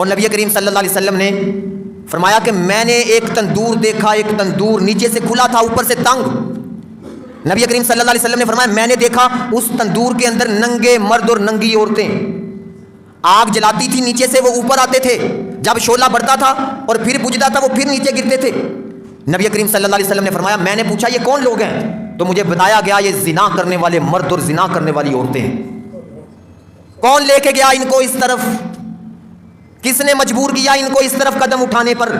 اور نبی کریم صلی اللہ علیہ وسلم نے فرمایا کہ میں نے ایک تندور دیکھا، ایک تندور نیچے سے کھلا تھا اوپر سے تنگ۔ نبی کریم صلی اللہ علیہ وسلم نے فرمایا میں نے دیکھا اس تندور کے اندر ننگے مرد اور ننگی عورتیں آگ جلاتی تھی، نیچے سے وہ اوپر آتے تھے، جب شعلہ بڑھتا تھا اور پھر بجھتا تھا وہ پھر نیچے گرتے تھے۔ نبی کریم صلی اللہ علیہ وسلم نے فرمایا میں نے پوچھا یہ کون لوگ ہیں؟ تو مجھے بتایا گیا یہ زنا کرنے والے مرد اور زنا کرنے والی عورتیں ہیں۔ کون لے کے گیا ان کو اس طرف؟ کس نے مجبور کیا ان کو اس طرف قدم اٹھانے پر؟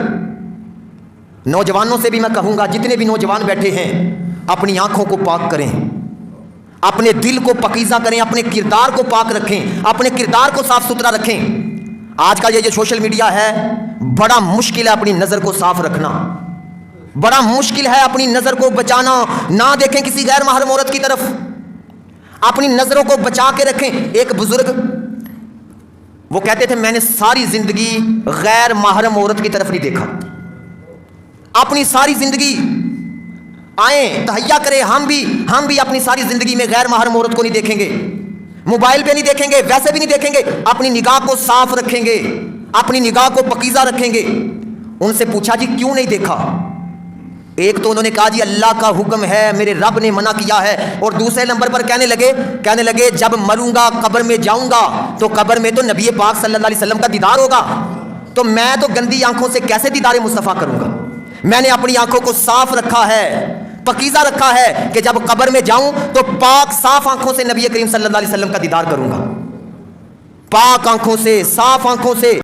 نوجوانوں سے بھی میں کہوں گا، جتنے بھی نوجوان بیٹھے ہیں اپنی آنکھوں کو پاک کریں، اپنے دل کو پاکیزہ کریں، اپنے کردار کو پاک رکھیں، اپنے کردار کو صاف ستھرا رکھیں۔ آج کا یہ جو سوشل میڈیا ہے بڑا مشکل ہے اپنی نظر کو صاف رکھنا، بڑا مشکل ہے اپنی نظر کو بچانا۔ نہ دیکھیں کسی غیر محرم عورت کی طرف، اپنی نظروں کو بچا کے رکھیں۔ ایک بزرگ وہ کہتے تھے میں نے ساری زندگی غیر محرم عورت کی طرف نہیں دیکھا، اپنی ساری زندگی آئیں تہیا کریں ہم بھی اپنی ساری زندگی میں غیر محرم عورت کو نہیں دیکھیں گے، موبائل پہ نہیں دیکھیں گے، ویسے بھی نہیں دیکھیں گے، اپنی نگاہ کو صاف رکھیں گے، اپنی نگاہ کو پاکیزہ رکھیں گے۔ ان سے پوچھا جی کیوں نہیں دیکھا؟ ایک تو انہوں نے کہا جی اللہ کا حکم ہے، میرے رب نے منع کیا ہے، اور دوسرے نمبر پر کہنے لگے جب مروں گا قبر میں جاؤں گا تو قبر میں تو نبی پاک صلی اللہ علیہ وسلم کا دیدار ہوگا، تو میں تو گندی آنکھوں سے کیسے دیدار مصطفیٰ کروں گا؟ میں نے اپنی آنکھوں کو صاف رکھا ہے، پاکیزہ رکھا ہے کہ جب قبر میں جاؤں تو پاک صاف آنکھوں سے نبی کریم صلی اللہ علیہ وسلم کا دیدار کروں گا، پاک آنکھوں سے، صاف آنکھوں سے۔